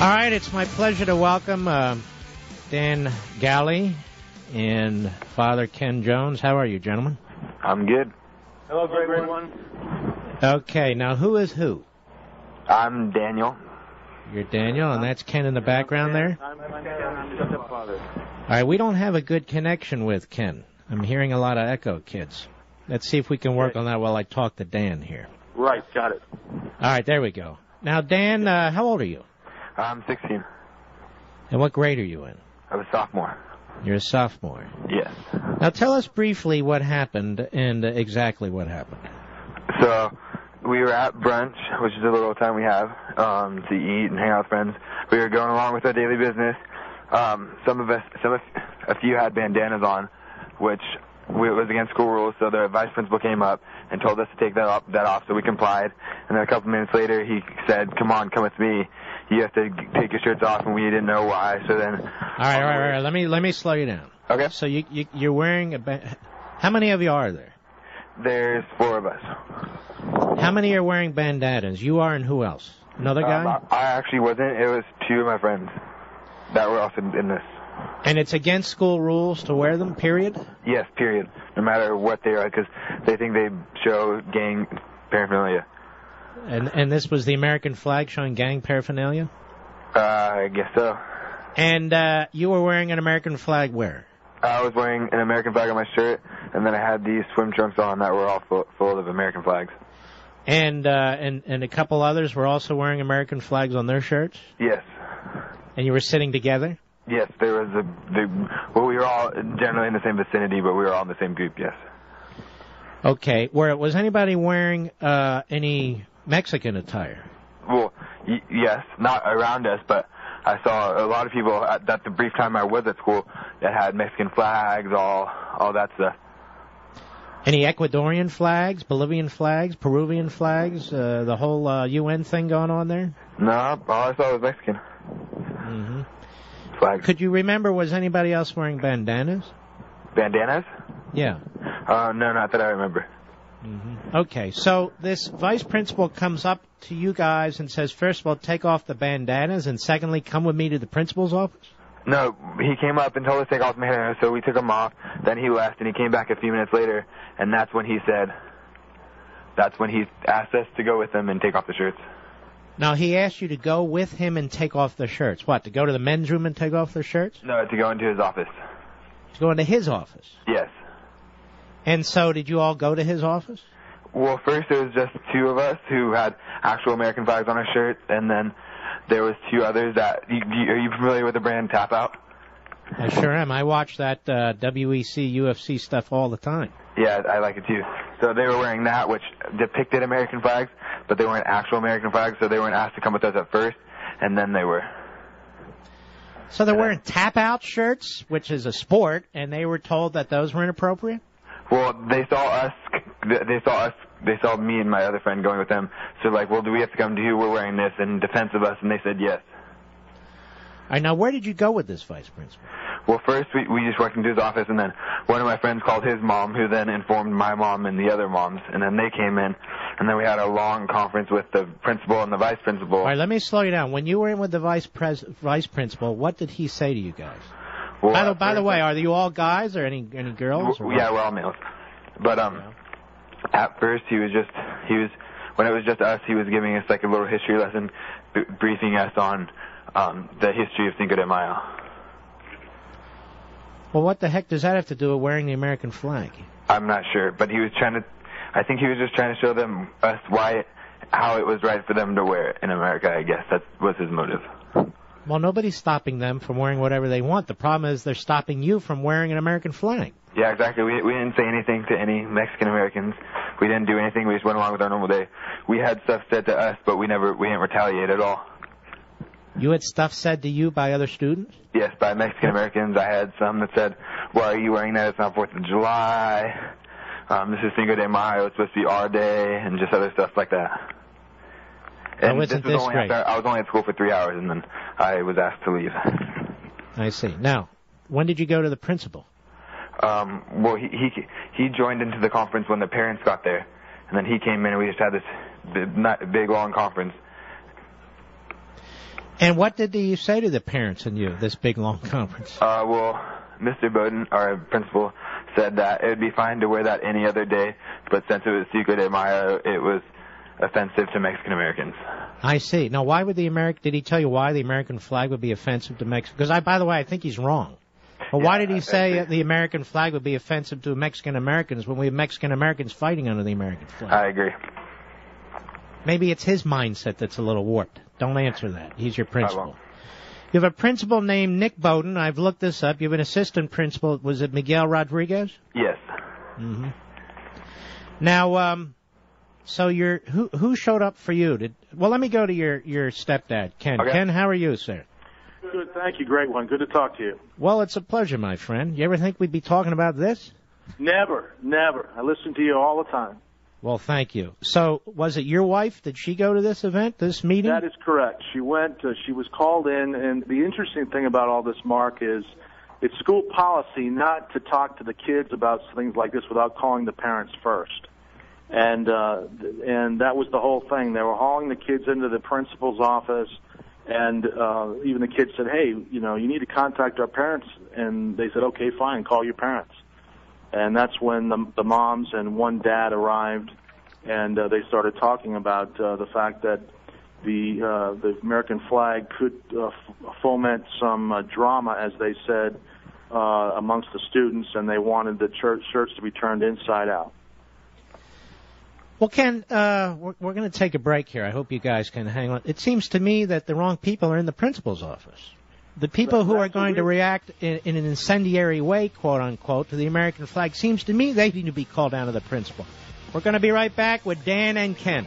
All right, it's my pleasure to welcome Dan Galley and Father Ken Jones. How are you, gentlemen? I'm good. Hello, everyone. Okay, now who is who? I'm Daniel. You're Daniel, and that's Ken in the background there? I'm the stepfather. All right, we don't have a good connection with Ken. I'm hearing a lot of echo, kids. Let's see if we can work on that while I talk to Dan here. Right, got it. All right, there we go. Now, Dan, how old are you? I'm 16. And what grade are you in? I'm a sophomore. You're a sophomore. Yes. Now, tell us briefly what happened and exactly what happened. So, we were at brunch, which is a little time we have to eat and hang out with friends. We were going along with our daily business. A few had bandanas on, which was against school rules, so the vice principal came up and told us to take that off, so we complied. And then a couple minutes later, he said, come with me. You have to take your shirts off, and we didn't know why, so then... All right. Let me slow you down. Okay. So you're wearing how many of you are there? There's 4 of us. How many are wearing bandanas? You are, and who else? Another guy? I actually wasn't. It was 2 of my friends that were also in this. And it's against school rules to wear them, period? Yes, period. No matter what they are, because they think they show gang paraphernalia. And this was the American flag showing gang paraphernalia? I guess so. And you were wearing an American flag where? I was wearing an American flag on my shirt, and then I had these swim trunks on that were all full of American flags. And a couple others were also wearing American flags on their shirts? Yes. And you were sitting together? Yes, there was we were all generally in the same vicinity, but we were all in the same group, yes. Okay. Was anybody wearing any Mexican attire? Well, yes, not around us, but I saw a lot of people at the brief time I was at school that had Mexican flags, all that stuff. Any Ecuadorian flags, Bolivian flags, Peruvian flags, the whole UN thing going on there? No, all I saw was Mexican. Mm-hmm. Flags. Could you remember, was anybody else wearing bandanas? Bandanas? Yeah. No, not that I remember. Mm-hmm. Okay, so this vice principal comes up to you guys and says, first of all, take off the bandanas, and secondly, come with me to the principal's office? No, he came up and told us to take off my hair, so we took them off. Then he left, and he came back a few minutes later, and that's when he asked us to go with him and take off the shirts. Now, he asked you to go with him and take off their shirts. What, to go to the men's room and take off their shirts? No, to go into his office. To go into his office? Yes. And so, did you all go to his office? Well, first there was just 2 of us who had actual American flags on our shirts, and then there was 2 others that... are you familiar with the brand Tap Out? I sure am. I watch that WEC, UFC stuff all the time. Yeah, I like it too. So they were wearing that, which depicted American flags, but they weren't actual American flags, so they weren't asked to come with us at first, and then they were. So they're wearing tap-out shirts, which is a sport, and they were told that those were inappropriate? Well, they saw me and my other friend going with them, so like, well, do we have to come to you? We're wearing this in defense of us, and they said yes. All right, now where did you go with this vice principal? Well, first we just walked into his office, and then one of my friends called his mom, who then informed my mom and the other moms, and then they came in, and then we had a long conference with the principal and the vice principal. All right, let me slow you down. When you were in with the vice principal, what did he say to you guys? Well, by the way, are you all guys or any girls? Yeah, we're all males. But at first when it was just us, he was giving us like a little history lesson, briefing us on the history of Cinco de Mayo. Well, what the heck does that have to do with wearing the American flag? I'm not sure, but I think he was just trying to show us how it was right for them to wear it in America, I guess. That was his motive. Well, nobody's stopping them from wearing whatever they want. The problem is they're stopping you from wearing an American flag. Yeah, exactly. We didn't say anything to any Mexican Americans. We didn't do anything. We just went along with our normal day. We had stuff said to us, but we didn't retaliate at all. You had stuff said to you by other students? Yes, by Mexican Americans. I had some that said, why are you wearing that? It's not 4th of July. This is Cinco de Mayo. It's supposed to be our day, and just other stuff like that. And this was only great? I was only at school for 3 hours, and then I was asked to leave. I see. Now, when did you go to the principal? Well, he joined into the conference when the parents got there, and then he came in, and we just had this big long conference. And what did you say to the parents and you, this big, long conference? Well, Mr. Bowden, our principal, said that it would be fine to wear that any other day, but since it was Cinco de Mayo, it was offensive to Mexican Americans. I see. Now, why would did he tell you why the American flag would be offensive to Mexico? Because, by the way, I think he's wrong. But why did he say the American flag would be offensive to Mexican Americans when we have Mexican Americans fighting under the American flag? I agree. Maybe it's his mindset that's a little warped. Don't answer that. He's your I principal. won't. You have a principal named Nick Bowden. I've looked this up. You have an assistant principal. Was it Miguel Rodriguez? Yes. Mm-hmm. Now, so who showed up for you? Well, let me go to your stepdad, Ken. Okay. Ken, how are you, sir? Good, thank you. Great one. Good to talk to you. Well, it's a pleasure, my friend. You ever think we'd be talking about this? Never. I listen to you all the time. Well, thank you. So, was it your wife? Did she go to this event, this meeting? That is correct. She went. She was called in, and the interesting thing about all this, Mark, is it's school policy not to talk to the kids about things like this without calling the parents first. And that was the whole thing. They were hauling the kids into the principal's office, and even the kids said, "Hey, you need to contact our parents." And they said, "Okay, fine, call your parents." And that's when the moms and one dad arrived, and they started talking about the fact that the American flag could foment some drama, as they said, amongst the students, and they wanted the shirts to be turned inside out. Well, Ken, we're going to take a break here. I hope you guys can hang on. It seems to me that the wrong people are in the principal's office. The people who are going to react in an incendiary way, quote-unquote, to the American flag, seems to me they need to be called down to the principal. We're going to be right back with Dan and Ken.